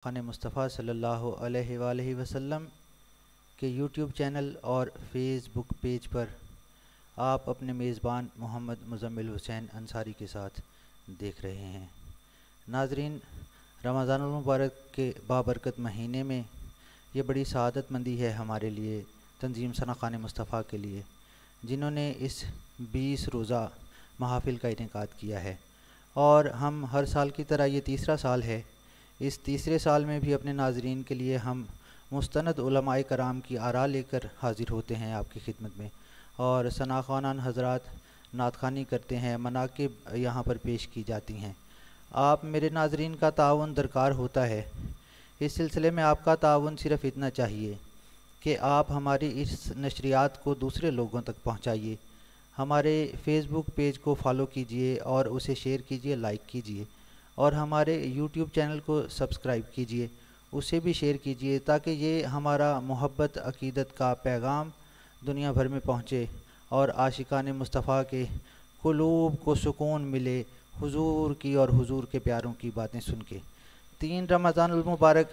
ख़ान मुस्तफ़ा सल्लल्लाहु अलैहि वसल्लम के यूट्यूब चैनल और फेसबुक पेज पर आप अपने मेज़बान मोहम्मद मुज़म्मिल हुसैन अंसारी के साथ देख रहे हैं। नाज़रीन, रमज़ानुल मुबारक के बाबरकत महीने में ये बड़ी सआदतमंदी है हमारे लिए, तंजीम सना ख़ान मुस्तफ़ा के लिए, जिन्होंने इस 20 रोज़ा महफ़िल का इनेकाद किया है। और हम हर साल की तरह ये तीसरा साल है। इस तीसरे साल में भी अपने नाज़रीन के लिए हम मुस्तनद उलमाए कराम की आरा लेकर हाज़िर होते हैं आपकी खिदमत में, और सना ख़वानान हज़रात नात ख़वानी करते हैं, मनाक़िब यहाँ पर पेश की जाती हैं। आप मेरे नाज़रीन का ताउन दरकार होता है। इस सिलसिले में आपका ताउन सिर्फ़ इतना चाहिए कि आप हमारी इस नशरियात को दूसरे लोगों तक पहुँचाइए। हमारे फेसबुक पेज को फॉलो कीजिए और उसे शेयर कीजिए, लाइक कीजिए, और हमारे यूट्यूब चैनल को सब्सक्राइब कीजिए, उसे भी शेयर कीजिए, ताकि ये हमारा मोहब्बत अक़ीदत का पैगाम दुनिया भर में पहुँचे और आशिकाने मुस्तफ़ा के क़ुलूब को सुकून मिले हुजूर की और हुजूर के प्यारों की बातें सुन के। 3 रमज़ानुल मुबारक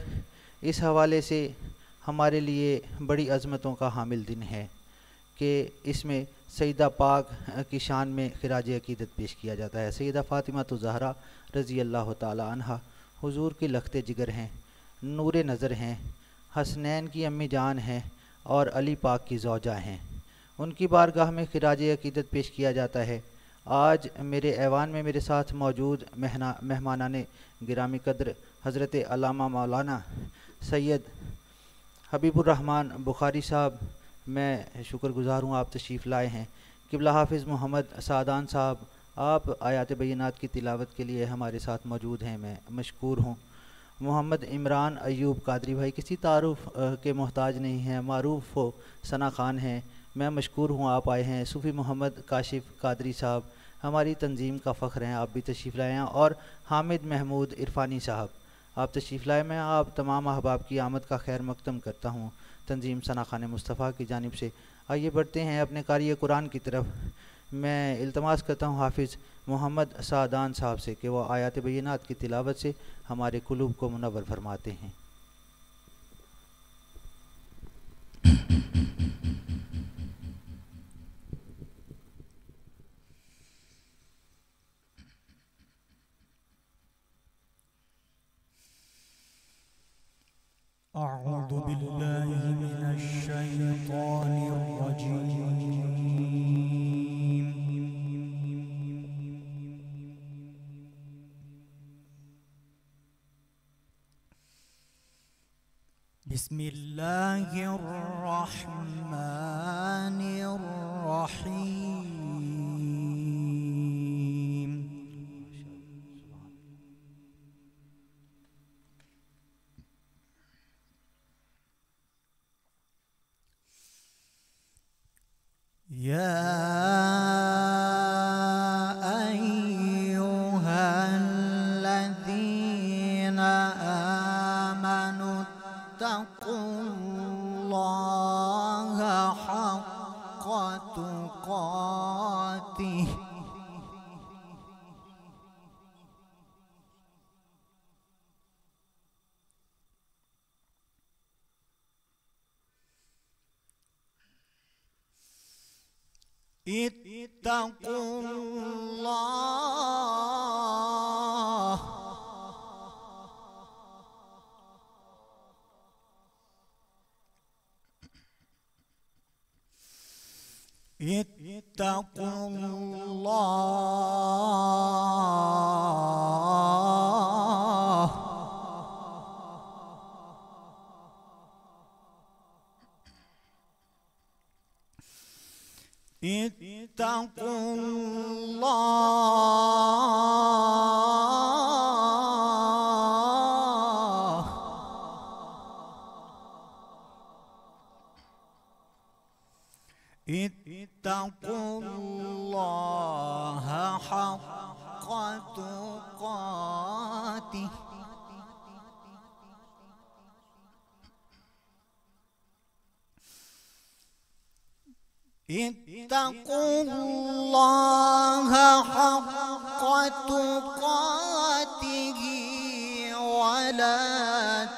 इस हवाले से हमारे लिए बड़ी अज़मतों का हामिल दिन है कि इसमें सईदा पाक की शान में खिराज अक़ीदत पेश किया जाता है। सईदा फ़ातिमा तो ज़हरा रज़ी अल्लाह ताला अन्हा हुजूर की लख्ते जिगर हैं, नूरे नज़र हैं, हसनैन की अम्मी जान हैं और अली पाक की ज़ौजा हैं। उनकी बारगाह में खिराज अक़ीदत पेश किया जाता है। आज मेरे ऐवान में मेरे साथ मौजूद मेहमानाने गिरामी कद्र हज़रत अल्लामा मौलाना सैयद हबीबुर्रहमान बुखारी साहब, मैं शुक्रगुज़ार हूँ आप तशरीफ़ लाए हैं। क़िबला हाफ़िज़ मोहम्मद सादान साहब, आप आयात बय्यनात की तिलावत के लिए हमारे साथ मौजूद हैं, मैं मशकूर हूँ। मोहम्मद इमरान अयूब कादरी भाई किसी तारुफ़ के मोहताज नहीं हैं, मारूफ़ हो सना ख़ान हैं, मैं मशकूर हूँ आप आए हैं। सूफ़ी मोहम्मद काशिफ़ कादरी साहब हमारी तंजीम का फ़ख्र हैं, आप भी तशरीफ़ लाए हैं। और हामिद महमूद इरफ़ानी साहब, आप तशरीफ़ लाए। मैं आप तमाम अहबाब की आमद का खैर मक़दम करता हूँ तंजीम सना ख़ान मुस्तफ़ा की जानिब से। आइए बढ़ते हैं अपने कारी कुरान की तरफ। मैं इल्तमास करता हूँ हाफिज़ मोहम्मद सादान साहब से कि वह आयात बय्यनात की तिलावत से हमारे कुलूब को मुनव्वर फरमाते हैं। अऊज़ु बिल्लाहि मिनश शैतानिर रजीम। बिस्मिल्लाहिर रहमानिर रहीम। या अय्युहल्लज़ीना आमनु इत्तक़ुल्लाहा हक़्क़ तुक़ातिह इत्तक़ुल्लाह इत्तक़ुल्लाह इत्तक़ुल्लाह इत्तक़ुल्लाहा हक़्क़ तुक़ातिह इत्तक़ुल्लाह हक़्क़ तुक़ातिही वला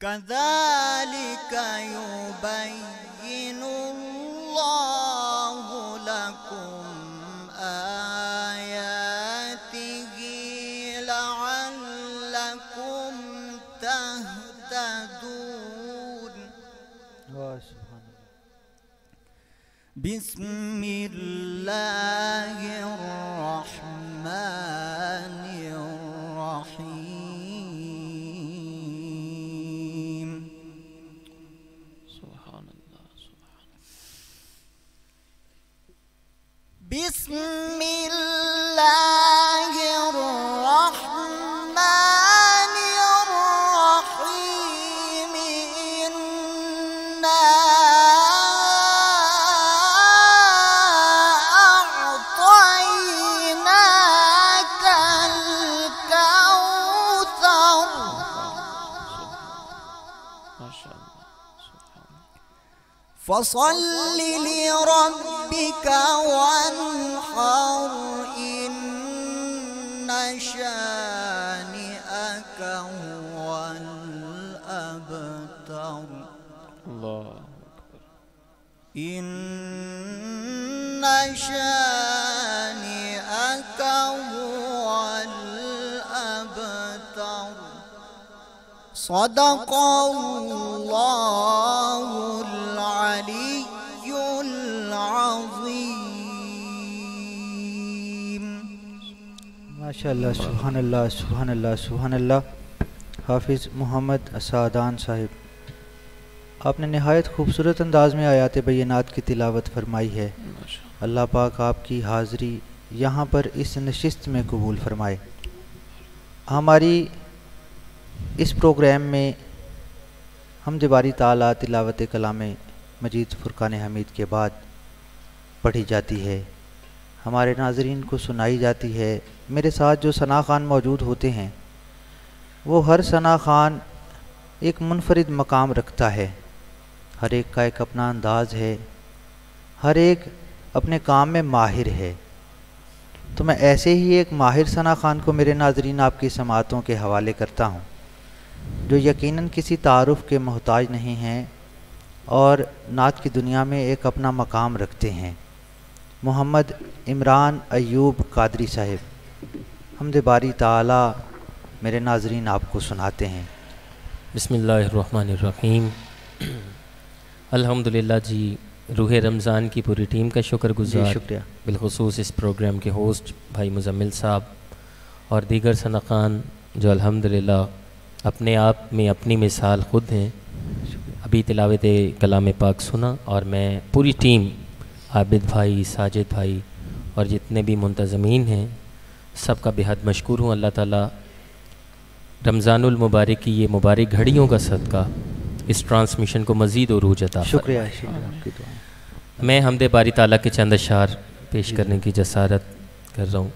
कज़ालिक युबय्यिनुल्लाहु लकुम आयातिही लअल्लकुम तहतदून। बिस्मिल्लाहिर्रहमानिर्रहीम। सुभान अल्लाह, सुभान बिस्मिल्लाहिर्रहमानिर्रहीम। इन्ना अअतैनाकल कौसर। माशाअल्लाह, सुभान फसल्लि लिरब्बिक वन्हर। इन्न शानिअक हुवल अबतर। अल्लाह इन्न शानिअक हुवल अबतर। सदक़ल्लाहुल अलिय्युल अज़ीम। माशाअल्लाह, सुभान अल्लाह, सुभान अल्लाह, सुभान अल्लाह। हाफिज़ मोहम्मद सादान साहिब, आपने नहायत खूबसूरत अंदाज में आयात बैयनात की तिलावत फरमाई है। अल्लाह पाक आपकी हाज़री यहाँ पर इस नशिस्त में कबूल फरमाए। हमारी इस प्रोग्राम में हमद बारी ताला तिलावत कलाम मजीद फ़ुरक़ान हमीद के बाद पढ़ी जाती है, हमारे नाज़रीन को सुनाई जाती है। मेरे साथ जो सना खान मौजूद होते हैं वो हर सना खान एक मुनफरिद मकाम रखता है, हर एक का एक अपना अंदाज़ है, हर एक अपने काम में माहिर है। तो मैं ऐसे ही एक माहिर सना खान को मेरे नाज़रीन आपकी समातों के हवाले करता हूँ, जो यकीनन किसी तारुफ़ के मोहताज नहीं हैं और नात की दुनिया में एक अपना मकाम रखते हैं। मोहम्मद इमरान अयूब कादरी साहिब, हमद बारी ताला मेरे नाज़रीन आपको सुनाते हैं। बिस्मिल्लाहिर्रहमानिर्रहीम। अल्हम्दुलिल्लाह जी, रूह रमज़ान की पूरी टीम का शुक्रगुज़ार, शुक्रिया। बिलखुसूस इस प्रोग्राम के होस्ट भाई मुज़म्मिल साहब और दीगर सनाखान जो अल्हम्दुलिल्लाह अपने आप में अपनी मिसाल ख़ुद हैं। अभी तिलावत कलाम पाक सुना और मैं पूरी टीम, आबिद भाई, साजिद भाई और जितने भी मुंतज़मीन हैं सबका बेहद मशकूर हूँ। अल्लाह ताला रमज़ानुल मुबारक की ये मुबारक घड़ियों का सदका इस ट्रांसमिशन को मज़ीद उरूज अता फरमाए। शुक्रिया, आपकी दुआ। मैं हमद बारी ताला के चंद अशार पेश करने की जसारत कर रहा हूँ।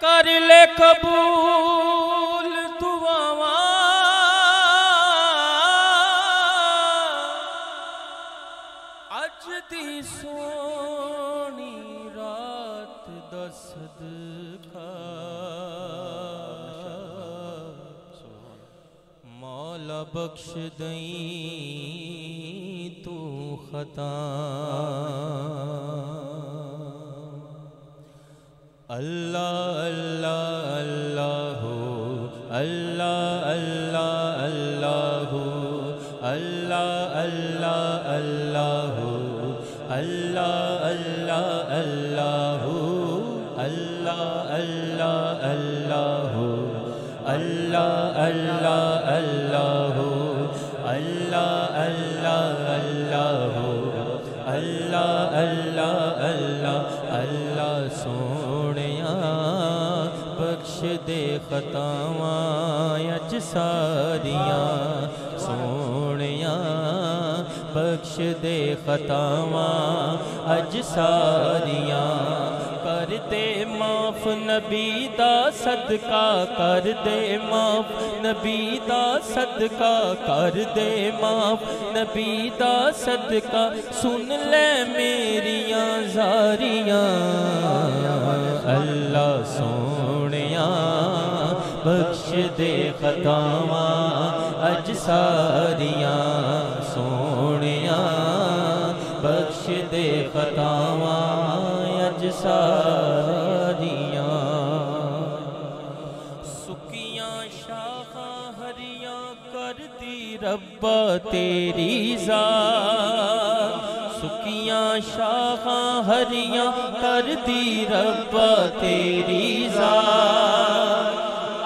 कर ले कबूल दुआवा अज दी सोनी रात दा सदका मौला बख्श दई तू खता अल्लाह अल्लाह अल्लाह अल्लाह अल्लाह अल्लाह अल्लाह अल्लाह अल्लाह अल्लाह अल्लाह अल्लाह अल्लाह अल्लाह अल्लाह अल्लाह अल्लाह अल्लाह अल्लाह अल्लाह अल्लाह अल्लाह अल्लाह अल्लाह अल्लाह सोहणिया बख्श दे खतावां अज सारियां सोहणिया बख्श दे खतावां अज सारियां कर दे माफ नबी दा सदका कर दे माफ नबी दा सदका कर दे माफ नबी दा सदका सुन ले मेरियां जारियां अल्लाह सोहणिया बख्श दे खतावां अज सारियां सोहणिया बख्श दे खतावां अज सारियां सुकियां शाखां हरियां कर दी रब्बा तेरी ज़ात सुकियां शाखां हरियां कर दी रब्बा तेरी ज़ात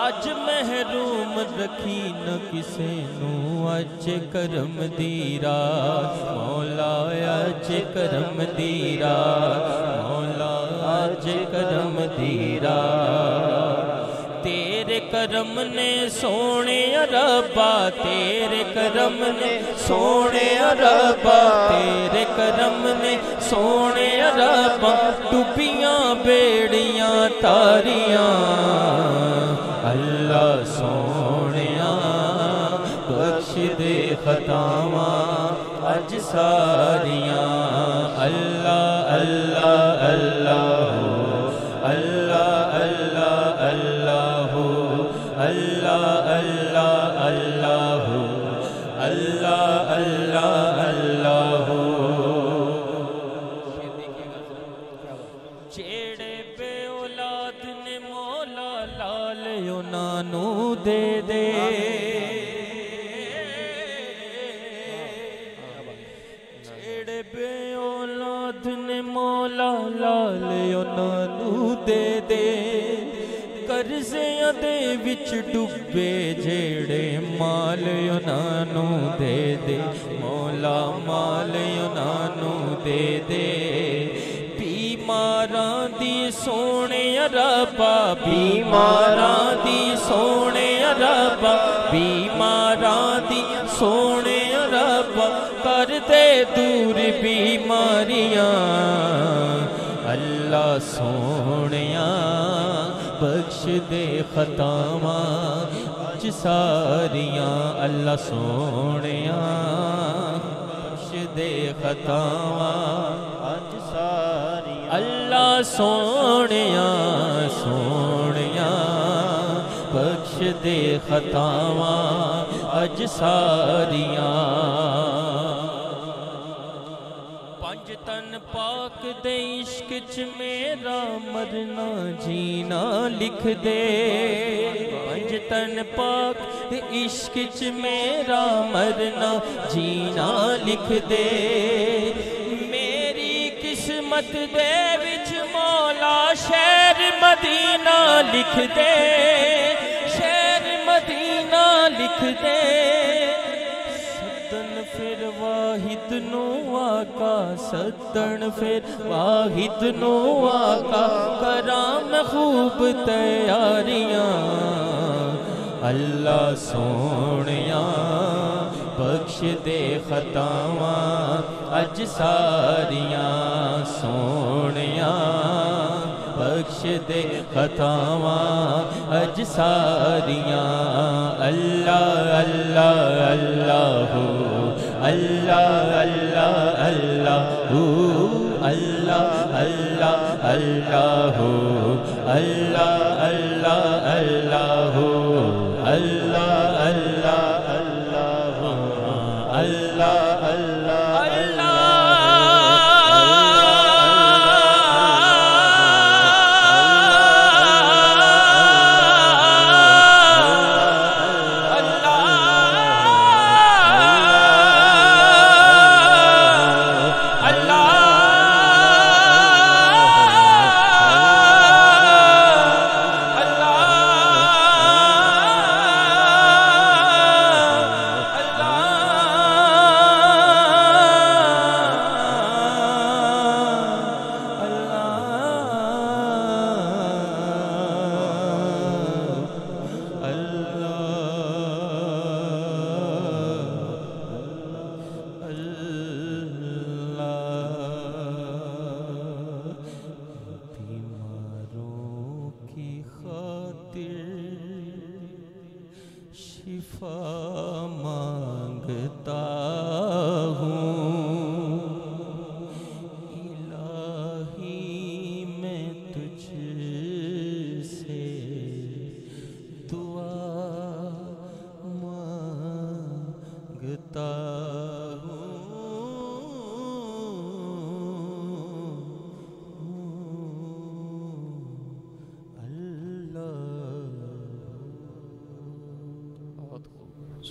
अज महरूम रखी न किसे नू अज करम दी रात मौला अज करम दी रात मौला अज करम दी रात तेरे करम ने सोने रब्बा तेरे करम ने सोने रब्बा तेरे करम ने सोने रब्बा डुबियां बेड़ियां तारियां अल्लाह सोहणिया बख्श दे खतावां अज सारियां अल्लाह अल्लाह अल्लाह अल्लाह अल्लाह अल्लाह अल्लाह अल्लाह अल्लाह अल्लाह अल्लाह अल्लाह जेड़े बे औलाद ने मौला लाल उन्हां दे दे जेड़े बे औलाद ने मौला लाल उन्हां दे दे कर्ज़ियां दे विच डुबे जेड़े माल उन्हां दे दे मौला माल उन्हां दे दे बीमारां दी सोने रब्बा बीमारां दी सोने रब्बा बीमारां दी सोने रब्बा कर दे दूर बीमारियां अल्लाह सोहणिया बख्श दे खतावां अज सारियां अल्लाह सोहणिया बख्श दे खतावां अज सारियां अल्लाह सोहणिया सोहणिया बख्श दे खतावां अज सारियां पंज तन पाक दे इश्क च मेरा मरना जीना लिख दे पंज तन पाक दे इश्क च मेरा मरना जीना लिख दे मेरी किस्मत दे विच मौला शहर मदीना लिख दे शहर मदीना लिख दे सदन फिर वाहिद नु आका सदन फिर वाहिद नु आका कराम खूब तैयारियां अल्लाह सोहणिया बख्श दे खतावां अज सारियां सोहणिया बख्श दे खतावां अज सारियां अल्लाह अल्लाह अल्लाह अल्लाह अल्लाह अल्लाह अल्लाह अल्लाह अल्लाह अल्लाह अल्लाह अल्लाह अल्लाह अल्लाह अल्लाह अल्लाह अल्लाह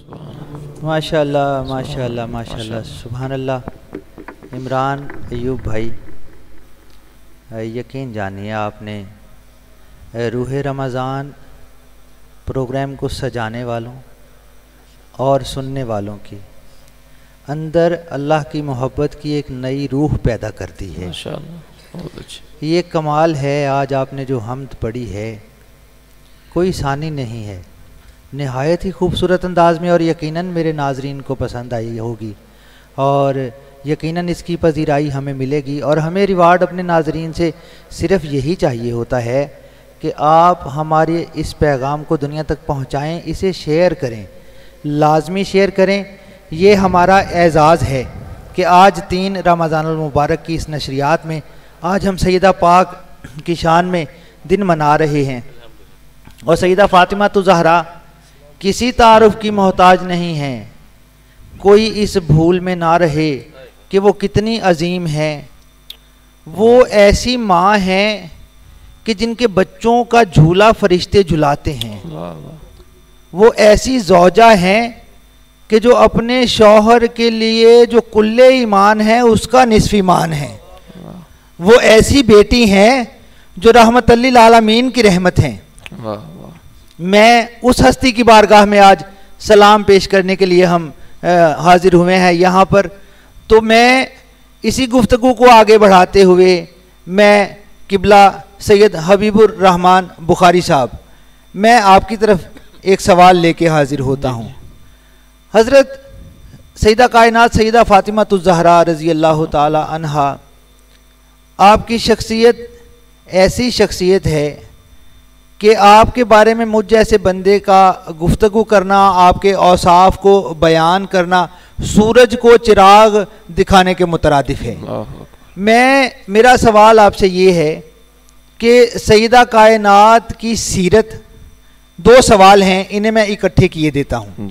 माशाअल्लाह माशाअल्लाह माशाअल्लाह सुभान अल्लाह। इमरान अयूब भाई, यकीन जानिए आपने रूह रमज़ान प्रोग्राम को सजाने वालों और सुनने वालों की अंदर अल्लाह की मोहब्बत की एक नई रूह पैदा करती है। माशाअल्लाह, बहुत अच्छे। ये कमाल है। आज आपने जो हम्द पढ़ी है कोई सानी नहीं है, नहायत ही खूबसूरत अंदाज में, और यकीनन मेरे नाजरीन को पसंद आई होगी और यकीनन इसकी पजीराई हमें मिलेगी। और हमें रिवार्ड अपने नाजरीन से सिर्फ़ यही चाहिए होता है कि आप हमारे इस पैगाम को दुनिया तक पहुँचाएँ, इसे शेयर करें, लाजमी शेयर करें। ये हमारा एज़ाज़ है कि आज 3 रमज़ानुल मुबारक की इस नशरियात में आज हम सैयदा पाक की शान में दिन मना रहे हैं। और सैयदा फ़ातिमा तो ज़हरा किसी तारुफ की मोहताज नहीं हैं। कोई इस भूल में ना रहे कि वो कितनी अजीम हैं। वो ऐसी माँ हैं कि जिनके बच्चों का झूला फरिश्ते झुलाते हैं। वो ऐसी ज़ौजा हैं कि जो अपने शौहर के लिए जो कुल्ले ईमान है उसका निस्फ़ ईमान है। वो ऐसी बेटी हैं जो रहमत लिल आलमीन की रहमत हैं। मैं उस हस्ती की बारगाह में आज सलाम पेश करने के लिए हम हाजिर हुए हैं यहाँ पर। तो मैं इसी गुफ्तगू को आगे बढ़ाते हुए मैं किबला सैयद हबीबुर रहमान बुखारी साहब, मैं आपकी तरफ एक सवाल लेके हाजिर होता हूँ। हज़रत सैयदा कायनात सैयदा फ़ातिमा ज़हरा रज़ी अल्लाह ताला अन्हा, आपकी शख्सियत ऐसी शख्सियत है कि आपके बारे में मुझ जैसे बंदे का गुफ्तगू करना, आपके औसाफ को बयान करना सूरज को चिराग दिखाने के मुतरादिफ है। मेरा सवाल आपसे ये है कि सैयदा कायनात की सीरत, 2 सवाल हैं, इन्हें मैं इकट्ठे किए देता हूँ।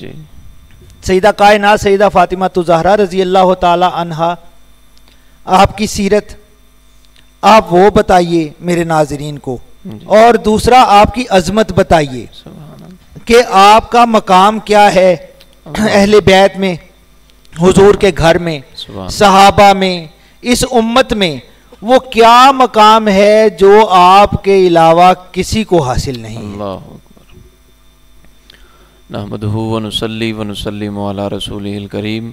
सैयदा कायनात सैयदा फ़ातिमा ज़हरा रज़ी अल्लाह ताला अन्हा, आपकी सीरत आप वो बताइए मेरे नाज़रीन को, और दूसरा आपकी अज़मत बताइए कि आपका मकाम क्या है अहले बैत में, हुजूर के घर में, सहाबा में, इस उम्मत में वो क्या मकाम है जो आपके अलावा किसी को हासिल नहीं। नहमदुहु व नुसल्ली व नुसल्लिमु अला रसूलिहिल करीम,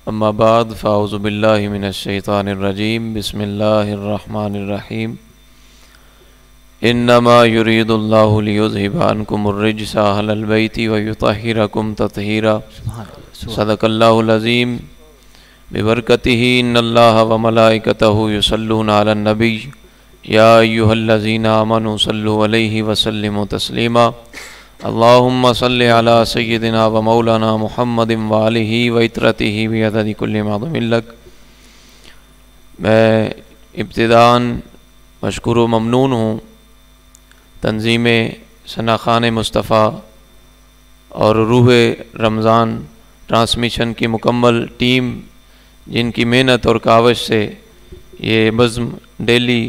अम्मा बाद, फ़ाऊज़ु बिल्लाहि मिनश शैतानिर रजीम, बिस्मिल्लाहिर रहमानिर रहीम। इन्नमा युरीदुल्लाहु लियुज़हिबा अन्कुमुर रिज्सा अहलल बैति व युतहिरकुम तत्हीरा। सदक़ल्लाहुल अज़ीम। बिबरकतिही इन्नल्लाहा व मलाइकतहु युसल्लूना अलन नबी या अय्युहल्लज़ीना आमनू सल्लु अलैहि व सल्लिमू तस्लीमा। अल्लाहुम्मा सल्लि अला सय्यिदिना व मौलाना मुहम्मदिन व आलिही व इत्रतिही बिअददि कुल्लि मादुमिन लक। मैं इब्तिदान मशकूर व ममनून हूँ तंज़ीम सना खान मुस्तफ़ा और रूह रमज़ान ट्रांसमिशन की मुकम्मल टीम, जिनकी मेहनत और कावश से ये बज़्म डेली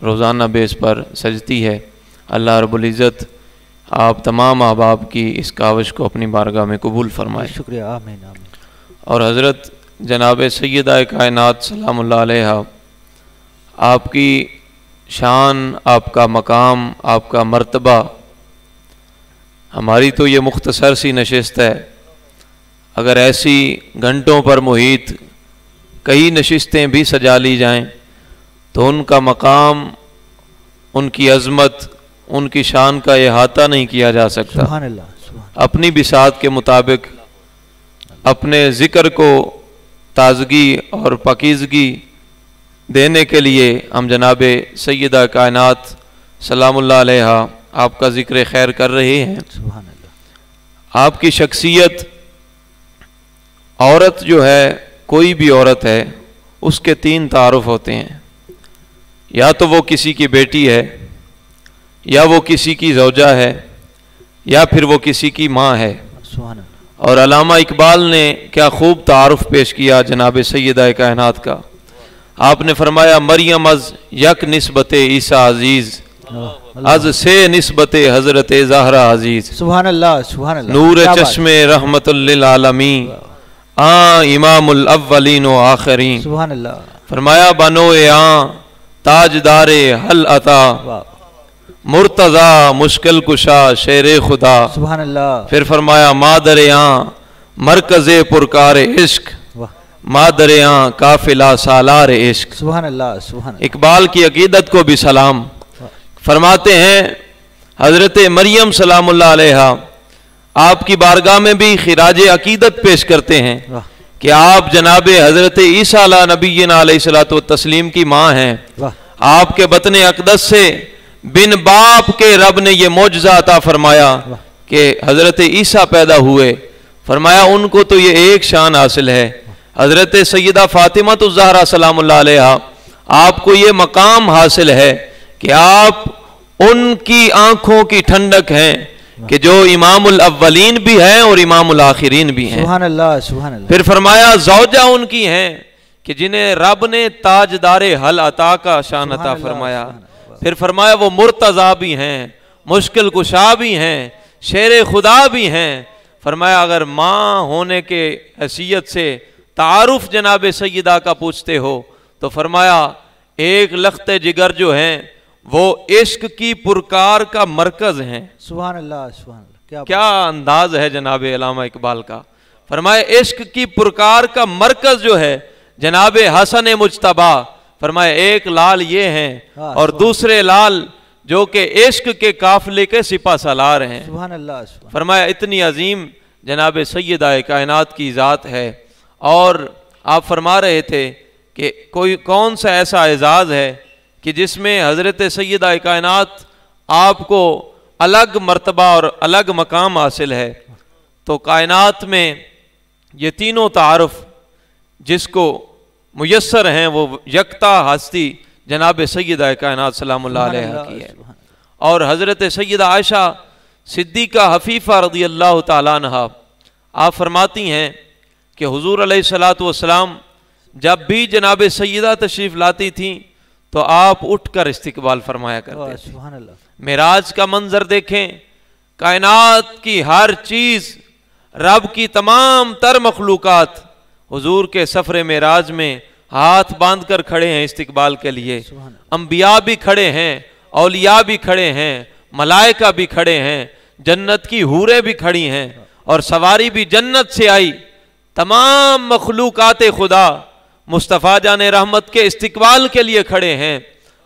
रोज़ाना बेस पर सजती है। अल्लाह रब्बुल इज़्ज़त आप तमाम अहबाब की इस कावश को अपनी बारगाह में कबूल फरमाए। शुक्रिया, आमीन आमीन। और हज़रत जनाब सैयदा कायनात सलामुल्लाह अलैहा, आपकी शान, आपका मकाम, आपका मर्तबा, हमारी तो ये मुख्तसर सी नशिस्त है, अगर ऐसी घंटों पर मुहित कई नशिस्तें भी सजा ली जाएं तो उनका मकाम, उनकी अज़मत, उनकी शान का इहाता नहीं किया जा सकता। सुभान अल्लाह। अपनी बिसात के मुताबिक अपने ज़िक्र को ताज़गी और पाकीज़गी देने के लिए हम जनाब सैयदा कायनात सलामुल्लाह अलैहा आपका ज़िक्र खैर कर रहे हैं। सुभान अल्लाह। आपकी शख्सियत, औरत जो है, कोई भी औरत है, उसके 3 तारुफ होते हैं। या तो वो किसी की बेटी है, या वो किसी की ज़ौजा है, या फिर वो किसी की माँ है। सुभान अल्लाह। और अल्लामा इकबाल ने क्या खूब तारुफ पेश किया जनाब सैयदा कायनात का। आपने फरमाया, मरियम अज़ यक निस्बत ईसा अज़ीज़ अज से निस्बत हजरत ज़हरा अजीज सुभान अल्लाह सुभान अल्लाह। नूर क्या बात। चश्मे रहमतुल लिल आलमीन इमामुल अव्वलीन व आखिरीन। सुभान अल्लाह। फरमाया बनोए ताजदारे हल अता वाह मुर्तजा मुश्किल कुशा शेर खुदा। सुभान अल्लाह। फिर फरमाया मादरे मरकज़े पुरकार इश्क वाह मादरे काफिला सालार इश्क। सुभान अल्लाह सुभान अल्लाह। इकबाल की अकीदत को भी सलाम। फरमाते हैं हजरत मरियम सलामुल्लाह अलैहा आपकी बारगाह में भी खिराज अकीदत पेश करते हैं वाह कि आप जनाब हजरत ईसा अला नबीना अलैहिस्सलातु तस्लीम की माँ हैं। वाह आपके बतन अक़दस से बिन बाप के रब ने ये मौजज़ा अता फरमाया कि हजरत ईसा पैदा हुए। फरमाया उनको तो ये एक शान हासिल है। हजरत सैयदा फातिमा तो ज़हरा सलामुल्लाह अलैहा आपको ये मकाम हासिल है कि आप उनकी आंखों की ठंडक हैं कि जो इमामुल अव्वलीन भी हैं और इमामुल आखिरीन भी हैं। सुभान अल्लाह सुभान अल्लाह। फिर फरमाया जौजा उनकी हैं कि जिन्हें रब ने ताजदारे हल अता का शान अता फरमाया। फिर फरमाया वो मुर्तजा भी हैं मुश्किल कुशा भी हैं शेर खुदा भी हैं। फरमाया अगर माँ होने के हैसियत से तारुफ जनाब सैयदा का पूछते हो तो फरमाया एक लख्ते जिगर जो हैं वो इश्क की पुरकार का मरकज हैं। सुभान अल्लाह सुभान अल्लाह। क्या अंदाज है जनाब अल्लामा इकबाल का। फरमाया इश्क की पुरकार का मरकज जो है जनाब हसन मुजतबा। फरमाया एक लाल ये हैं और दूसरे लाल जो कि इश्क के काफिले के सिपा सालार हैं। सुभान अल्लाह सुभान। फरमाया इतनी अजीम जनाब सैयदा कायनात की ज़ात है। और आप फरमा रहे थे कि कोई कौन सा ऐसा एजाज़ है कि जिसमें हज़रत सैयदा कायनात आपको अलग मर्तबा और अलग मकाम हासिल है। तो कायनात में ये तीनों तारुफ जिसको मुयस्सर हैं वो यकता हस्ती जनाब सैयदा कायनात सलामुल्लाह अलैहा की है। और हज़रत सैयदा आयशा सिद्दीक़ा हफ़ीफ़ा रज़ी अल्लाह ताला अन्हा आप फरमाती हैं कि हुज़ूर अलैहिस्सलातु वस्सलाम जब भी जनाब सैयदा तशरीफ़ लाती थीं तो आप उठकर इस्तिकबाल फरमाया करते थे। सुभान अल्लाह। मेराज का मंजर देखें कायनात की हर चीज़ रब की तमाम तर मखलूक़ात हुजूर के सफ़र मेराज में हाथ बांध कर खड़े हैं इस्तिकबाल के लिए। अंबिया भी खड़े हैं औलिया भी खड़े हैं मलाइका भी खड़े हैं जन्नत की हूरें भी खड़ी हैं और सवारी भी जन्नत से आई। तमाम मखलूक़ात खुदा मुस्तफ़ा जाने रहमत के इस्तिकबाल के लिए खड़े हैं।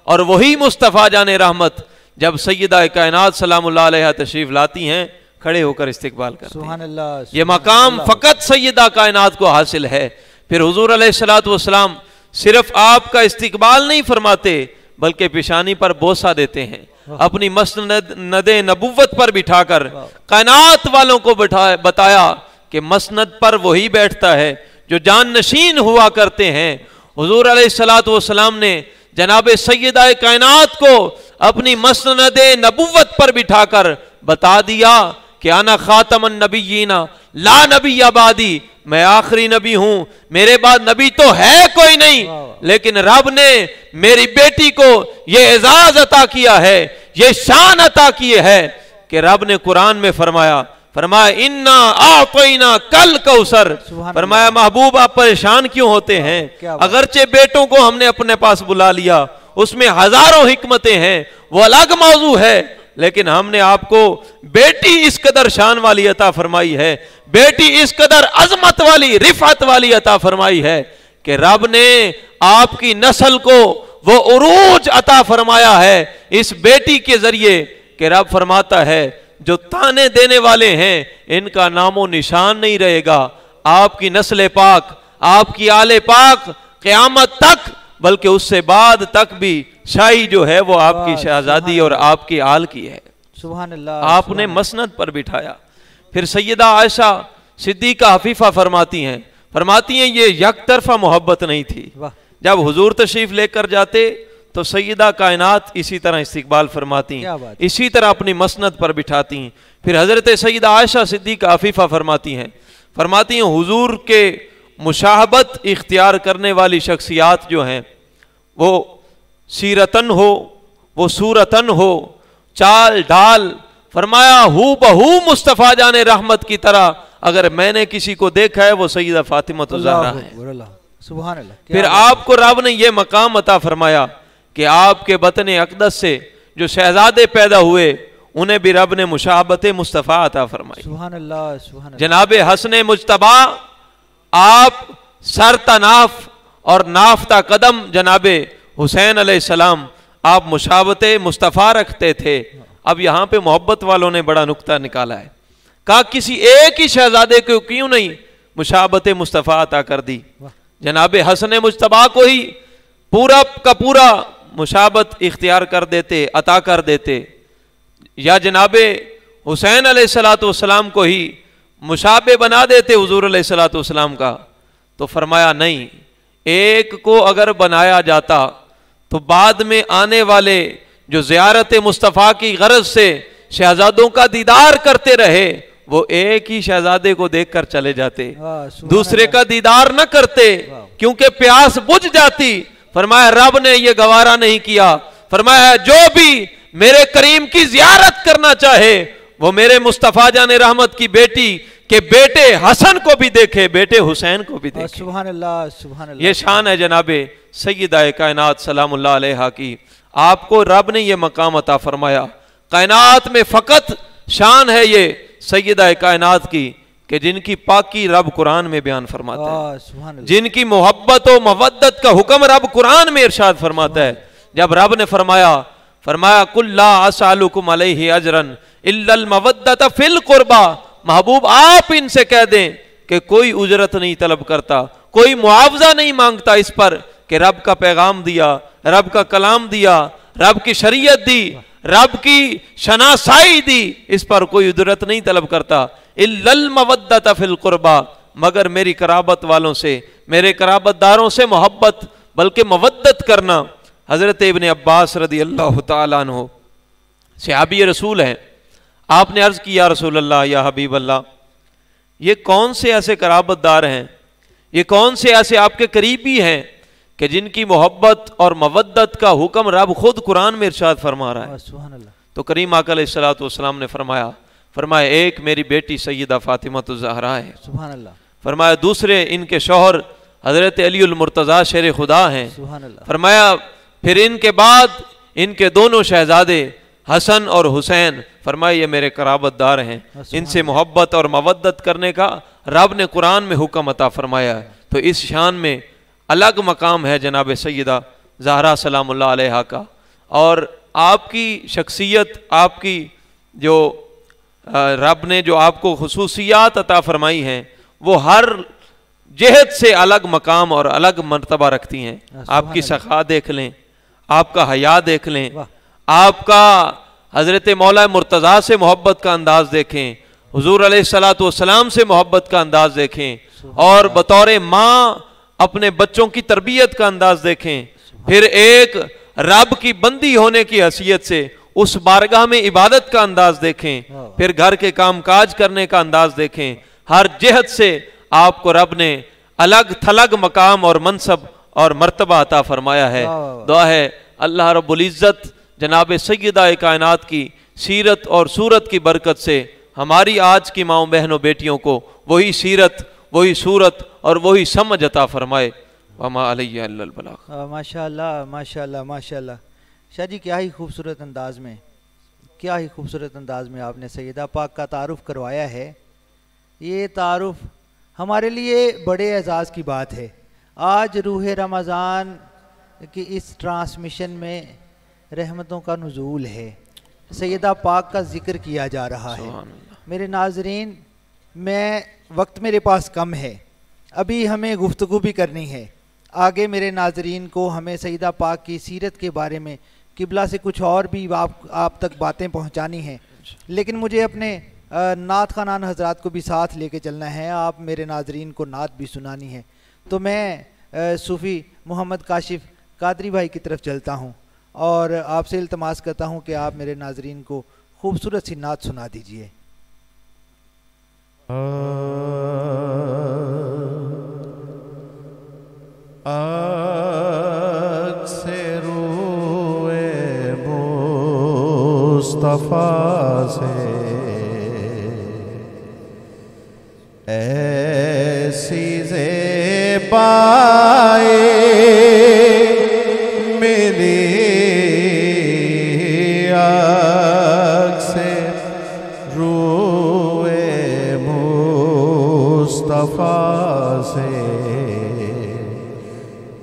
और वही मुस्तफ़ा जाने रहमत जब सैयदा कायनात सलामुल्लाह अलैहा तशरीफ़ लाती हैं खड़े होकर इस्तिकबाल करते हैं। ये मकाम फ़कत सैयदा कायनात को हासिल है। फिर हुजूर अलैहिस्सलातु वस्सलाम सिर्फ आपका इस्तिकबाल नहीं फरमाते बल्कि पेशानी पर बोसा देते हैं। अपनी मसनद नबुव्वत पर बिठाकर कायनात वालों को बताया कि मसनद पर वही बैठता है जो जान नशीन हुआ करते हैं। हुजूर अलैहिस्सलातु वस्सलाम ने जनाब सैयदा कायनात को अपनी मसनद नबुव्वत पर बिठाकर बता दिया कि आना खातमन नबीयीना ला नबी आबादी, मैं आखिरी नबी हूं, मेरे बाद नबी तो है कोई नहीं, लेकिन रब ने मेरी बेटी को यह एजाज अता किया है, ये शान अता की है कि रब ने कुरान में फरमाया इन्ना आतैना कल कौसर। फरमाया महबूब आप परेशान क्यों होते हैं, अगरचे बेटों को हमने अपने पास बुला लिया उसमें हजारों हिकमतें हैं वो अलग मौजू है, लेकिन हमने आपको बेटी इस कदर शान वाली अता फरमाई है, बेटी इस कदर अजमत वाली रिफत वाली अता फरमाई है कि रब ने आपकी नस्ल को वो उरूज अता फरमाया है इस बेटी के जरिए कि रब फरमाता है जो ताने देने वाले हैं इनका नामो निशान नहीं रहेगा। आपकी नस्ल पाक आपकी आले पाक क़यामत तक बल्कि उससे बाद तक भी शाही जो है वो आपकी शहजादी और आपकी आल की है। सुभान अल्लाह। आपने मसनद पर बिठाया। फिर सैयदा आयशा सिद्दीक़ा हफ़ीफ़ा फरमाती हैं ये यक तरफा मोहब्बत नहीं थी। जब हुजूर तशरीफ लेकर जाते तो सैयदा कायनात इसी तरह इस्तिकबाल फरमाती, इसी तरह अपनी मसनद पर बिठाती। फिर हज़रत सैयदा आयशा सिद्दीक़ा हफ़ीफ़ा फरमाती हैं हुजूर के मुशाहबत इख्तियार करने वाली शख्सियात जो हैं वो सीरतन हो वो सूरतन हो, चाल ढाल, फरमाया हू बहू मुस्तफ़ा जाने रहमत की तरह अगर मैंने किसी को देखा है वो सैयदा फातिमा ज़हरा है। सुभान अल्लाह। फिर आपको रब ने ये मकाम अता फरमाया कि आपके बतन अक़दस से जो शहजादे पैदा हुए उन्हें भी रब ने मुशाबत मुस्तफ़ा अता फरमाई। सुभान अल्लाह, सुभान अल्लाह। जनाब हसन मुजतबा आप सरता नाफ और नाफ्ता कदम जनाब हुसैन अलैहिस्सलाम आप मुशाबत मुस्तफ़ा रखते थे। अब यहाँ पे मोहब्बत वालों ने बड़ा नुक्ता निकाला है, कहा किसी एक ही शहजादे को क्यों नहीं मुशाबत मुस्तफ़ा अता कर दी, जनाब हसन मुजतबा को ही पूरा का पूरा मुशाबत इख्तियार कर देते, अता कर देते, या जनाब हुसैन अलैहिस्सलाम को ही मुशाबे बना देते हुजूर अलैहिस्सलाम का। तो फरमाया नहीं, एक को अगर बनाया जाता तो बाद में आने वाले जो ज़ियारत मुस्तफ़ा की गरज से शहजादों का दीदार करते रहे वो एक ही शहजादे को देखकर चले जाते, दूसरे का दीदार न करते क्योंकि प्यास बुझ जाती। फरमाया रब ने यह गवारा नहीं किया, फरमाया जो भी मेरे करीम की ज़ियारत करना चाहे वो मेरे मुस्तफ़ा जाने रहमत की बेटी के बेटे हसन को भी देखे, बेटे हुसैन को भी देखे। सुभान अल्लाह, सुभान अल्लाह। ये शान है जनाबे सय्यदा कायनात सलामुल्लाह अलैहा की। आपको रब ने ये मकाम अता फरमाया। कायनात में फ़कत शान है ये सय्यदा कायनात की कि जिनकी पाकी रब कुरान में बयान फरमाता है, जिनकी मोहब्बत और मवद्दत का हुक्म रब कुरान में इरशाद फरमाता है। जब रब ने फरमाया कुल्ला असअलुकुम अलैहि अजरन इल्लल मवद्दत फिल कुर्बा, महबूब आप इनसे कह दें कि कोई उजरत नहीं तलब करता, कोई मुआवजा नहीं मांगता इस पर कि रब का पैगाम दिया, रब का कलाम दिया, रब की शरीयत दी, रब की शनासाई दी, इस पर कोई उजरत नहीं तलब करता। इल्लल मवद्दत फिल कुर्बा, मगर मेरी कराबत वालों से, मेरे कराबतदारों से मोहब्बत बल्कि मवद्दत करना। हजरत इब्ने अब्बास रदी अल्लाह तआला अन्हु सहाबी रसूल हैं, आपने अर्ज किया रसूल अल्लाह या हबीब अल्लाह, ये कौन से ऐसे कराबतदार हैं, ये कौन से ऐसे आपके करीबी हैं कि जिनकी मोहब्बत और मवद्दत का हुक्म रब खुद कुरान में इरशाद फरमा रहा है। तो करीम आका अलैहिस्सलातु वस्सलाम ने फरमाया एक मेरी बेटी सैयदा फातिमा ज़हरा है, सुभान अल्लाह। फरमाया दूसरे इनके शौहर हजरत अलीउल मुर्तज़ा शेर खुदा हैं, सुभान अल्लाह। फरमाया फिर इनके बाद इनके दोनों शहजादे हसन और हुसैन, फरमाया ये मेरे कराबतदार हैं, इनसे मोहब्बत और मवद्दत करने का रब ने कुरान में हुक्म अता फरमाया है। तो इस शान में अलग मकाम है जनाब सैयदा ज़हरा सलामुल्लाह अलैहा का। और आपकी शख्सियत, आपकी जो रब ने जो आपको खुसूसियात अता फरमाई हैं वो हर जहत से अलग मकाम और अलग मर्तबा रखती हैं। आपकी सखा देख लें, आपका हया देख लें, आपका हजरत मौला मुर्तज़ा से मोहब्बत का अंदाज देखें, हुजूर अलैहिस्सलातु वस्सलाम से मोहब्बत का अंदाज देखें, और बतौर माँ अपने बच्चों की तरबियत का अंदाज देखें। फिर एक रब की बंदी होने की हैसियत से उस बारगाह में इबादत का अंदाज देखें, फिर घर के काम काज करने का अंदाज देखें। हर जहत से आपको रब ने अलग थलग मकाम और मनसब और मर्तबा अता फरमाया है। दुआ है अल्लाह रब्बुल इज़्ज़त जनाब सय्यदा कायनात की सीरत और सूरत की बरकत से हमारी आज की माओ बहनों बेटियों को वही सीरत, वही सूरत और वही समझ अता फरमाए। वमा अलैया इल्लल बलाग। माशाअल्लाह, माशाअल्लाह, माशाअल्लाह। शाह जी क्या ही खूबसूरत अंदाज में, क्या ही खूबसूरत अंदाज में आपने सैयदा पाक का तारुफ करवाया है। ये तारुफ हमारे लिए बड़े एजाज़ की बात है। आज रूह रमज़ान की इस ट्रांसमिशन में रहमतों का नुज़ूल है, सैयदा पाक का जिक्र किया जा रहा है। मेरे नाज़रीन, मैं वक्त मेरे पास कम है, अभी हमें गुफ्तगू भी करनी है। आगे मेरे नाज़रीन को हमें सैयदा पाक की सीरत के बारे में किबला से कुछ और भी आप तक बातें पहुंचानी हैं, लेकिन मुझे अपने नात ख़ानान हज़रात को भी साथ लेके चलना है। आप मेरे नाज़रीन को नात भी सुनानी है। तो मैं सूफ़ी मोहम्मद काशिफ़ कादरी भाई की तरफ चलता हूँ और आपसे इल्तमास करता हूँ कि आप मेरे नाज़रीन को खूबसूरत सी नात सुना दीजिए। आग से रोए मुस्तफ़ा से ऐसी ज़ेबाए मिली आँख से रूए मुस्तफ़ा से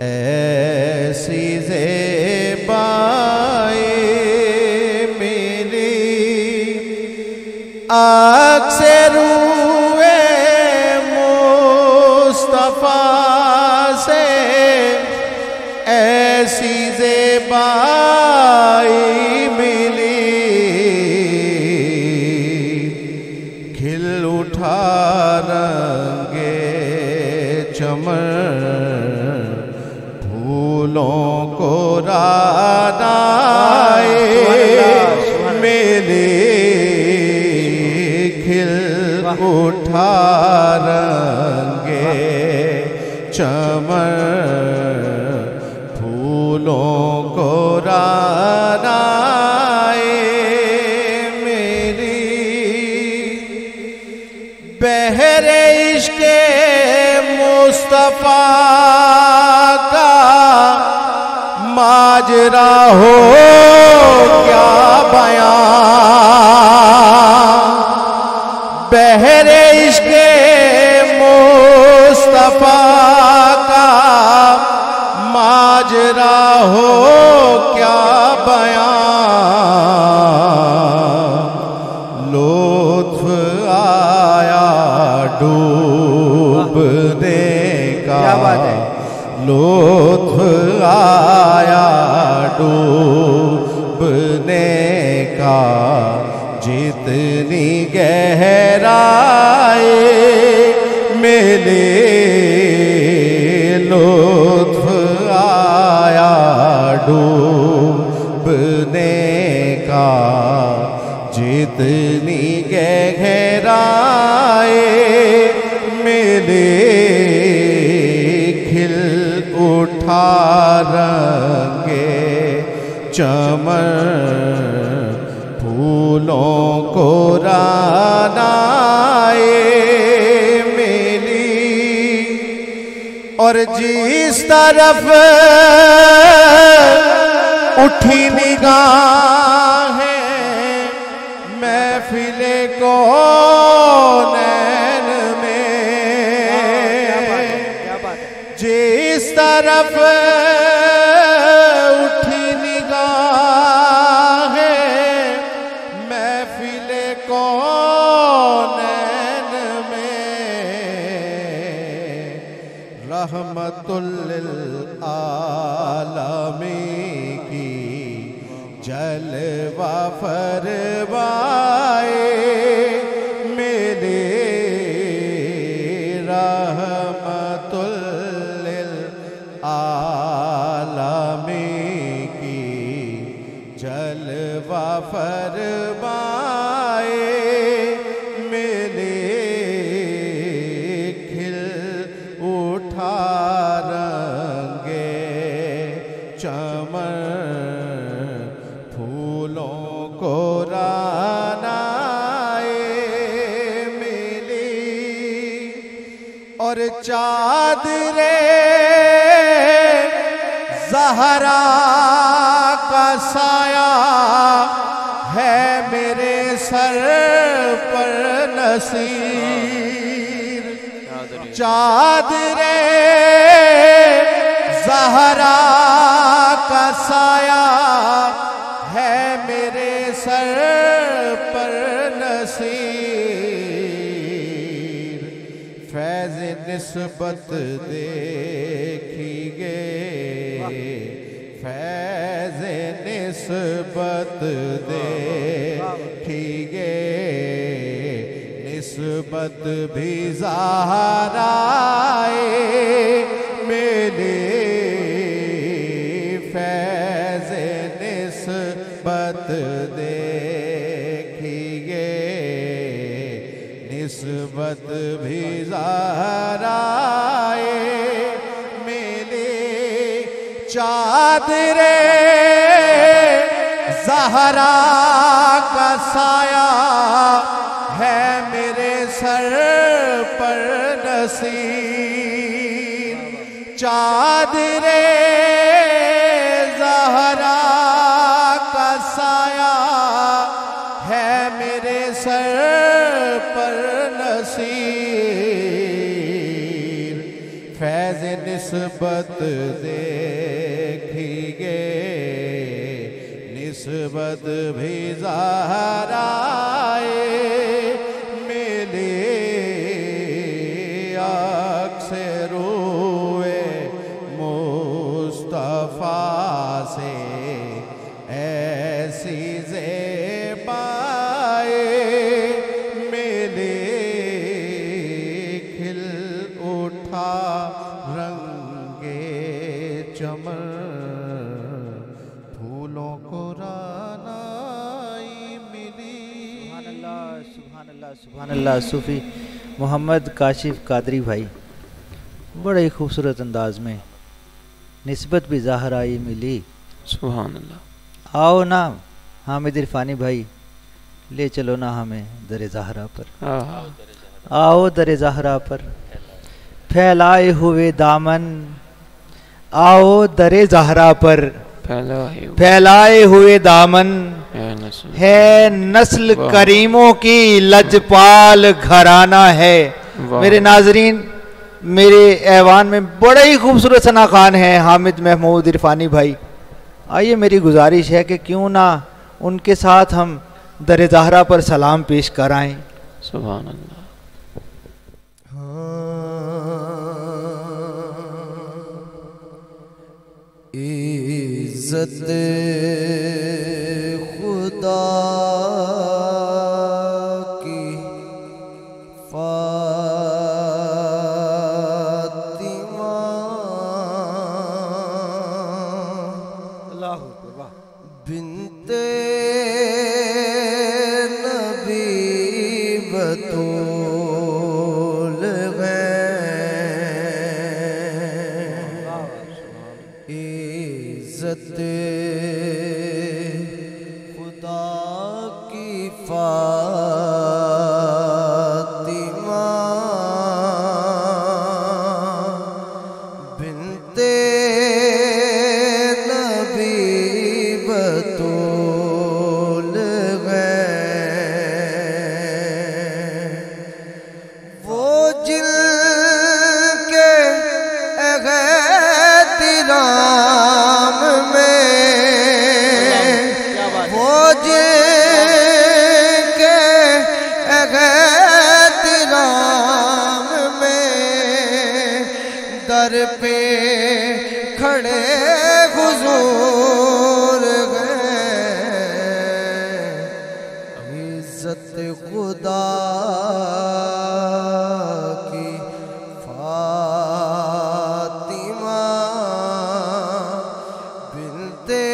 ऐसी ज़ेबाए मिली आँख से रूए मुस्तफ़ा से ऐसी ज़ेबाई मिली खिल उठा रंगे चमन फूलों को रानाए मिली खिल उठा रंगे चमन फूलों को रानाए मेरी बहरे इश्क़े मुस्तफ़ा का माजरा हो क्या बयां बहरे इश्क़े मुस्तफ़ा का माजरा हो क्या बयां लुत्फ़ आया डूबने का लुत्फ़ आया डूबने का जितनी गहराई मिले लुत्फ़ आया डूबने का जितनी गहराई मिले खिल उठा रंगे चमन फूलों को रानाए मिली और जिस तरफ उठी निगाहें महफिले कौनैन में जिस तरफ उठी निगाहें महफिले कौनैन में रहमतुल लिल आलमीन की जलवा फरमाए मेरे रहमतुल लिल आलमीन की जलवा फरमाए मेरे खिल उठा रंगे चमन फूलों को रानाए मिली और चादरे ज़हरा का साया है मेरे सर पर नसीर चादरे ज़हरा का साया है मेरे सर पर नसीर फैज़ निस्बत देखिए फैज़ निस्बत देखिए निस्बत भी ज़हराए मेरे फैज़ निस्बत देखिए निस्बत भी ज़हराए मेरे चादरे ज़हरा का साया है मेरे सर पर नसीर, चादरे ज़हरा का साया है मेरे सर पर नसीर, फैज़ निस्बत देखिए निस्बत भी ज़हराए मिली, अक्से रूए मुस्तफ़ा से ऐसी ज़ेबाए मिली, खिल उठा रंगे चमन फूलों को रानाई मिली। सुभान अल्लाह सुभान अल्लाह। सूफ़ी मोहम्मद काशिफ कादरी भाई बड़े ही खूबसूरत अंदाज में निस्बत भी ज़ाहराई मिली। सुभान अल्लाह। आओ ना हामिद इरफानी भाई, ले चलो ना हमें दरे ज़हरा पर, आओ दरे ज़हरा पर, फैलाए हुए दामन आओ दरे ज़हरा पर, फैलाए हुए दामन है नस्ल करीमों की लजपाल घराना है। मेरे नाजरीन, मेरे ऐवान में बड़े ही खूबसूरत सनाखान हैं हामिद महमूद इरफानी भाई। आइए मेरी गुजारिश है कि क्यों ना उनके साथ हम दर ज़हरा पर सलाम पेश कराएं। सुभान अल्लाह। इज़्ज़त खुदा की फातिमा, अल्लाहु अकबर, बिन्ते नबी बतूल इज़्ज़त खुदा की फातिमा, बिन्ते नबी बतूल वो जिनके एहतिराम में, वो जिनके एहतिराम में दर पे खड़े हुजूर गए। इज़्ज़त खुदा की फातिमा, बिन्ते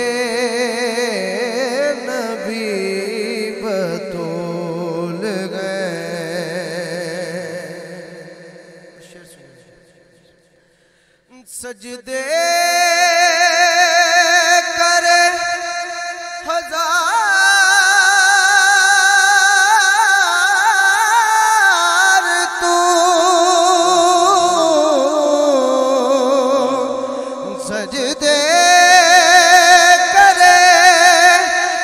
नबी बतूल गए। सजदे करे हजार तू, सजदे करे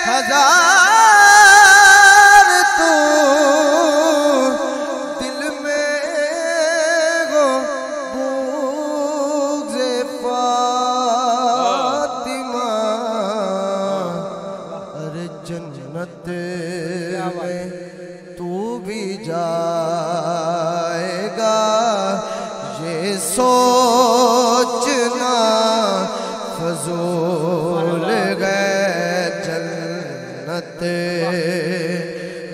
हजार तू, दिल में हो बूग़्ज़े फातिमा, अरे जन्नत में तू भी जाएगा, ये सोचना फजूल गए। जन्नत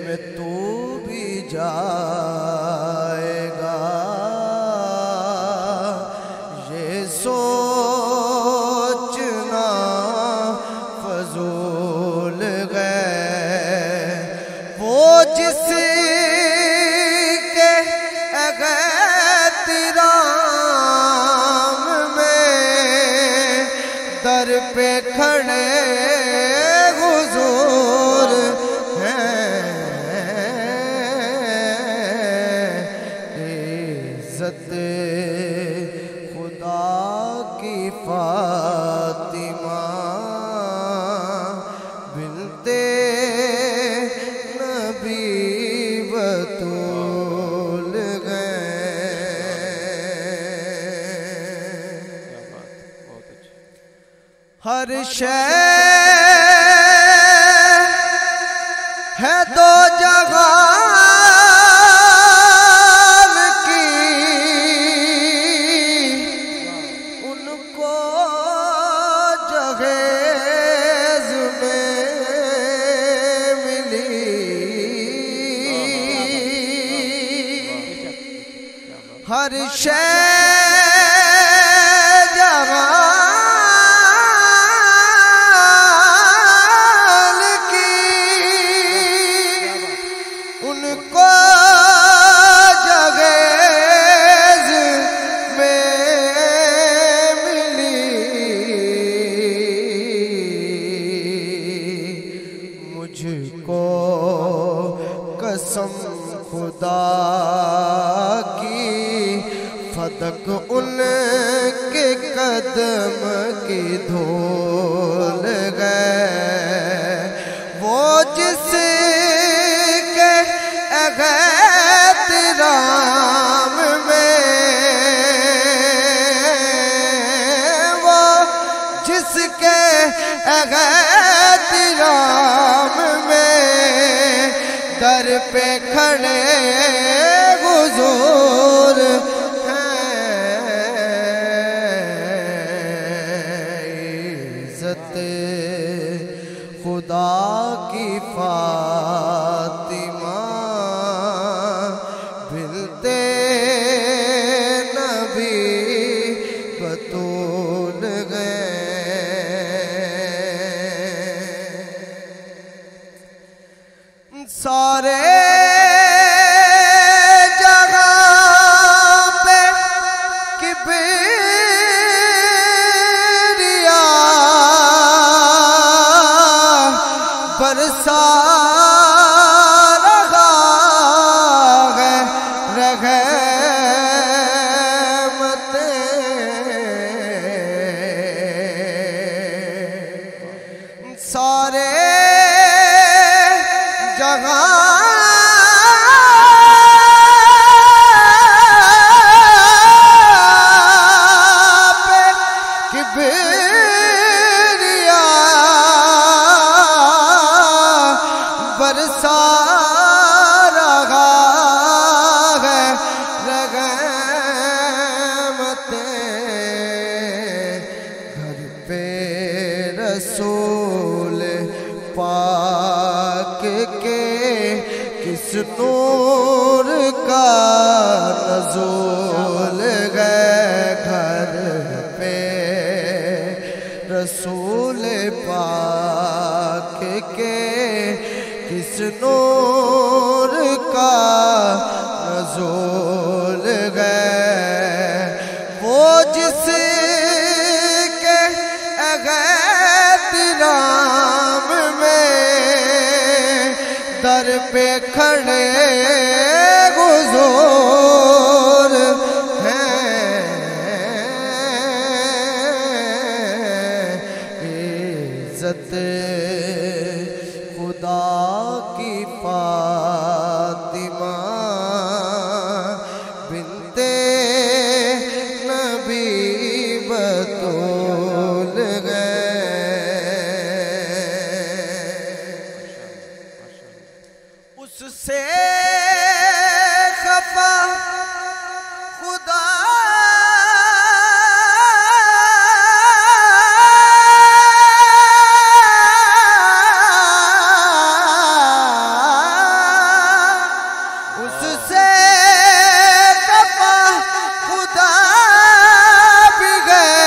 में तू भी जाएगा, ये सोचना फजूल गए। वो जिसके एहतिराम में दर पे खड़े हुजूर शय है दो जहान की, उनको जहेज में मिली। हर शय खुदा की फदक उनके कदम की धूल गए, वो जिसके एहतराम में, वो जिसके एहतराम में दर पे खड़े हुजूर हैं। इज्जत खुदा की फातिमा बिनते नबी बतूल गए। सारे जगह पे किबरिया बरसा रहा है रहमतें। सारे जगह पे किबरिया बरसा रहा है रहमतें। घर पे रसूल पाक के किस नूर का नज़ूल गए। घर पे रसूल पाक के किस नूर का नज़ूल गए, वो जिसके एहतराम में दर पे खड़े हुजूर हैं। इज्जत खुदा की फातिमा बिनते नबी बतूल गए। उससे खफा खुदा उससे खफा खुदा भी गए,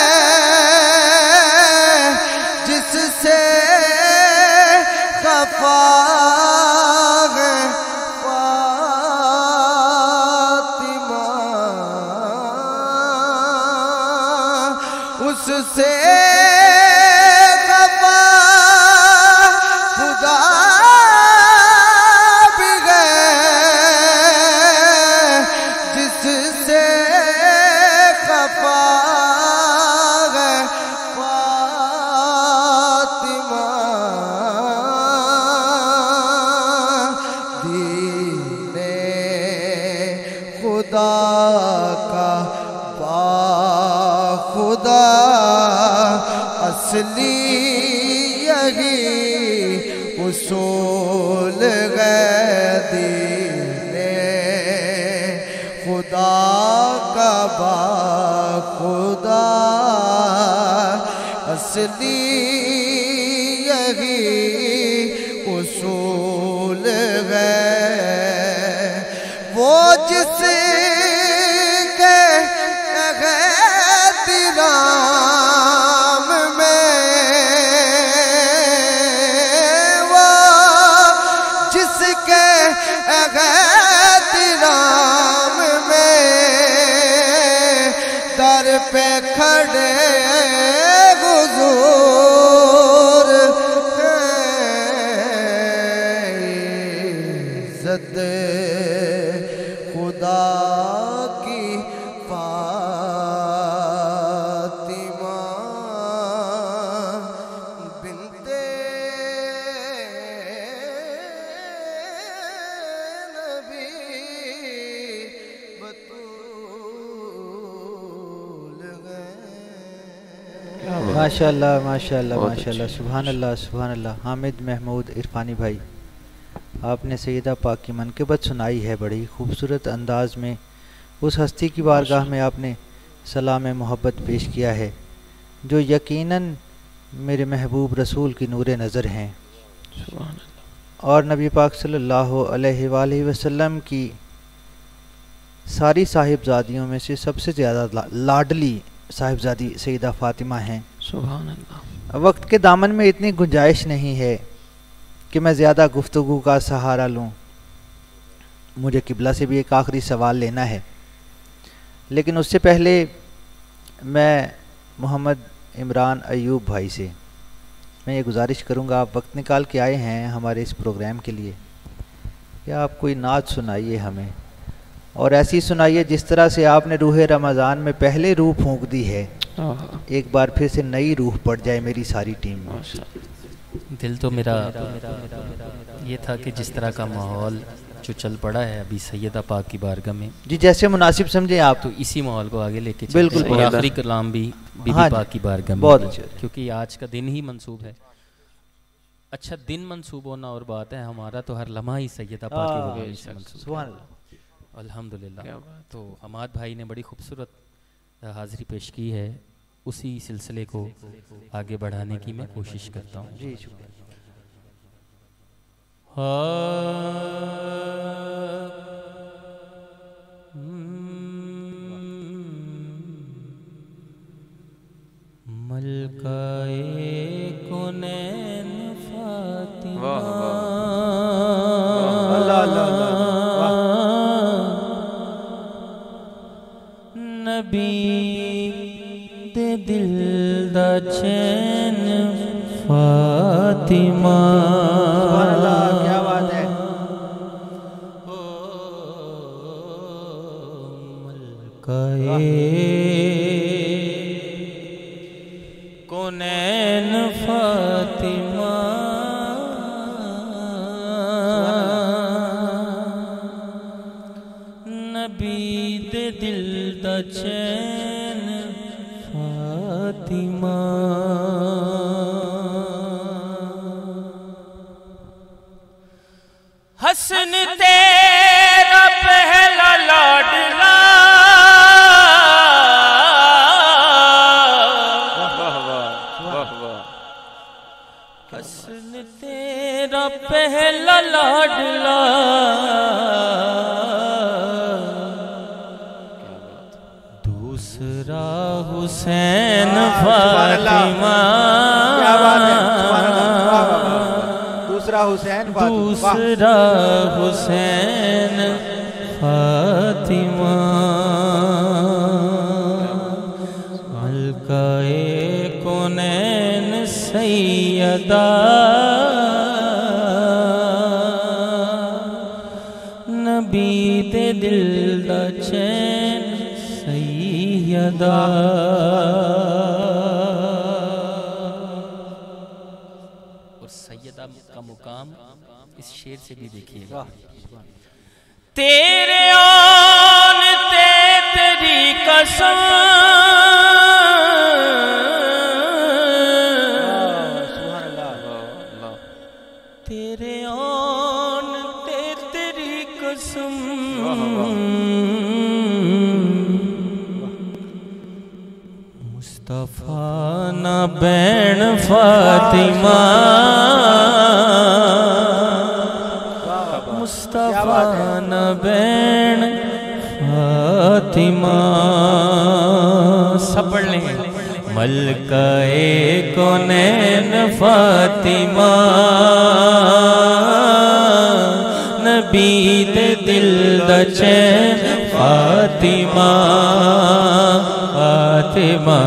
जिससे खफा उससे खफा खुदा भी गए, जिससे खफा गए फातिमा। दीने खुदा का खुदा यही उसूल है दीने खुदा का खुदा असली यही उसूल है वो जिसके एहतराम में वो जिसके एहतराम में दर पे खड़े हुजूर इज्जत खुदा की फातिमा बिनते नबी बतूल है। माशाल्लाह माशाल्लाह माशाल्लाह, सुभान अल्लाह सुभान अल्लाह। हामिद महमूद इरफानी भाई, आपने सैयदा पाक की मनक़बत सुनाई है बड़ी खूबसूरत अंदाज में। उस हस्ती की बारगाह में आपने सलाम मोहब्बत पेश किया है जो यकीनन मेरे महबूब रसूल की नूर नज़र हैं और नबी पाक सल्लल्लाहु अलैहि वसल्लम की सारी साहिबजादियों में से सबसे ज़्यादा लाडली साहिबजादी सैयदा फ़ातिमा हैं। सुभान अल्लाह। वक्त के दामन में इतनी गुंजाइश नहीं है कि मैं ज़्यादा गुफ्तगू का सहारा लूँ। मुझे किबला से भी एक आखिरी सवाल लेना है, लेकिन उससे पहले मैं मोहम्मद इमरान अयूब भाई से मैं ये गुजारिश करूँगा, आप वक्त निकाल के आए हैं हमारे इस प्रोग्राम के लिए, कि आप कोई नात सुनाइए हमें, और ऐसी सुनाइए जिस तरह से आपने रूह रमज़ान में पहले रूह फूंक दी है, एक बार फिर से नई रूह पड़ जाए मेरी सारी टीम में। दिल तो मेरा ये था कि जिस तरह का माहौल जो चल पड़ा है अभी सैयदा पाक की बारगाह में, जी जैसे मुनासिब समझे आप, तो इसी माहौल को आगे लेके बिल्कुल और आखिरी कलाम भी बीबी हाँ पाक की बारगाह में, बहुत अच्छे, क्योंकि आज का दिन ही मंसूब है। अच्छा दिन मंसूब होना और बात है, हमारा तो हर लम्हा ही सैयदा पाक की बारगाह से मंसूब सुभान है। अल्लाह। अल्हम्दुलिल्लाह। तो हमाद भाई ने बड़ी खूबसूरत हाज़िरी पेश की है, उसी सिलसिले को आगे बढ़ाने की मैं कोशिश करता हूँ। जी शुक्रिया। मलकाए कुनैन फातिमा, अल्लाह अल्लाह अल्लाह, नबी दे दिल दा चैन फातिमा, सुभान अल्लाह, क्या बात है। मलकाए कुनैन फातिमा, नबी दे दिल दा चैन फातिमा, हसन तेरा पहला लाडला, हसन तेरा पहला लाडला, दूसरा हुसैन फातिमा, क्या बात है, सुभान अल्लाह, दूसरा हुसैन फातिमा, दूसरा हुसैन फातिमा, मलकाए कुनैन सैयदा, नबी दे दिल दा चैन सैयदा, और सैयदा का मुकाम इस शेर से भी देखिएगा। तेरे आन ते तेरी कसम, सुभान अल्लाह, तेरे आन ते तेरी कसम मुस्तफा ना बैन फातिमा मुस्तफा ना बैन फातिमा सब पढ़ लेंगे मलकाए कौनैन फातिमा नबी दे दिल दा चैन फातिमा फातिमा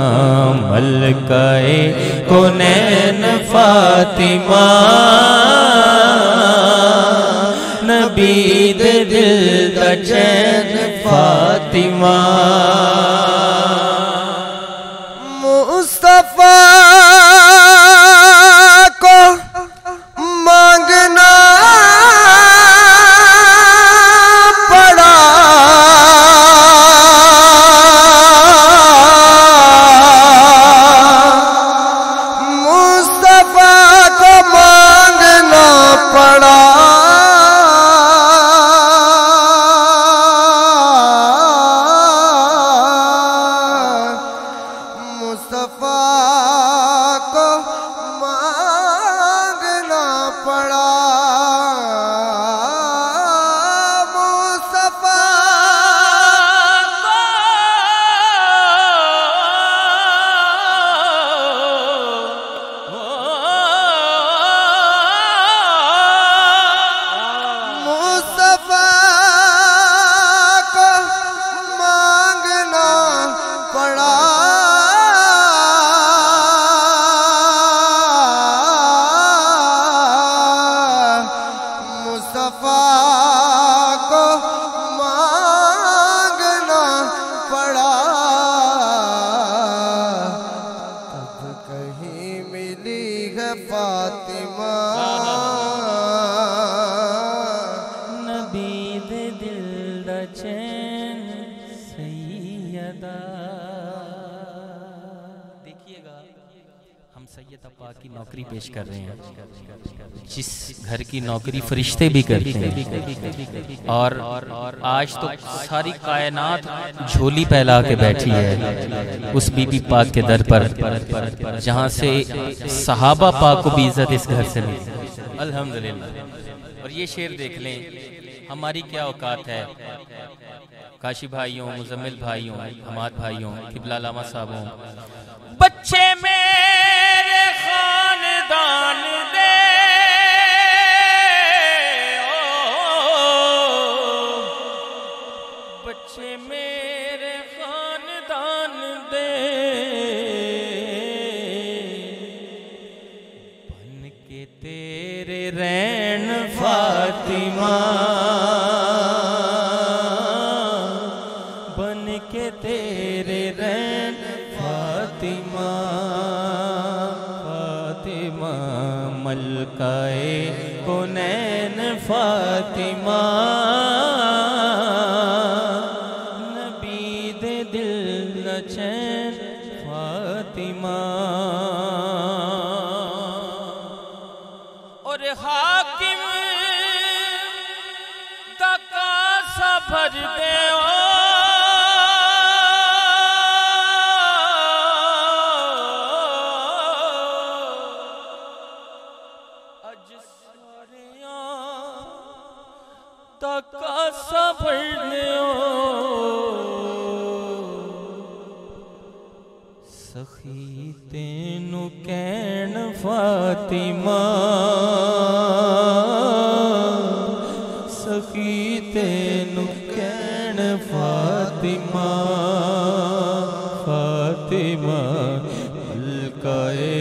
मलकाए कौनैन फातिमा नबी दे दिल दा चैन फातिमा मुस्तफा को मांगना पड़ा मुस्तफा को मांगना पड़ा मुस्तफा को मांगना पड़ा मुस्तफा मुस्तफा को मांगना पड़ा मुस्तफा को मांगना पड़ा तब कहीं मिली है फातिमा नबी दे दिल दा चैन सैयदा देखिएगा हम सैयद अब्बा की नौकरी पेश कर रहे हैं जिस घर की नौकरी फरिश्ते भी करते हैं और आज तो सारी कायनात झोली फैला के बैठी है उस बीबी पाक के दर पर जहाँ से सहाबा पाक को भी इज्जत इस घर से मिली अल्हम्दुलिल्लाह। और ये शेर देख लें हमारी क्या औकात है काशी भाइयों मुजम्मिल भाइयों हमाद भाइयों किबला लामा साहबों बच्चे मेरे खानदान दे बच्चे मेरे खानदान दे बन के तेरे रैन फातिमा बन के तेरे रैन फातिमा फातिमा मलकाए कौनैन फातिमा नबी दे दिल दा चैन फातिमा और हाकिम दा कासा भर दे कासा भरने सखी तेनू कैन फातिमा सखी तेनू कैन फातिमा फातिमा मलकाए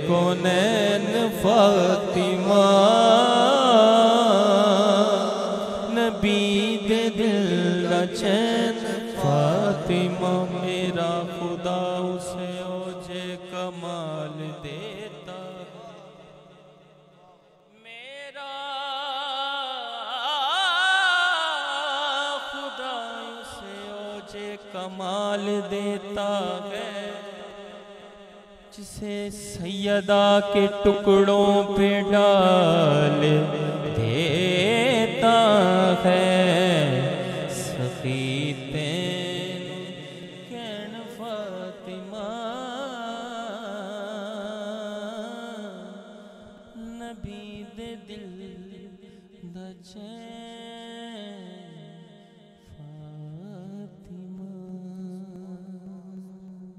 कौनैन फातिमा नबी दे दिल दा चैन फातिमा मेरा खुदा उसे ओजे कमाल देता मेरा खुदा उसे ओजे कमाल देता है जिसे से सैयदा के टुकड़ों पे डाल देता है सखी तेन कैन फातिमा नबी दे दिल दा चैन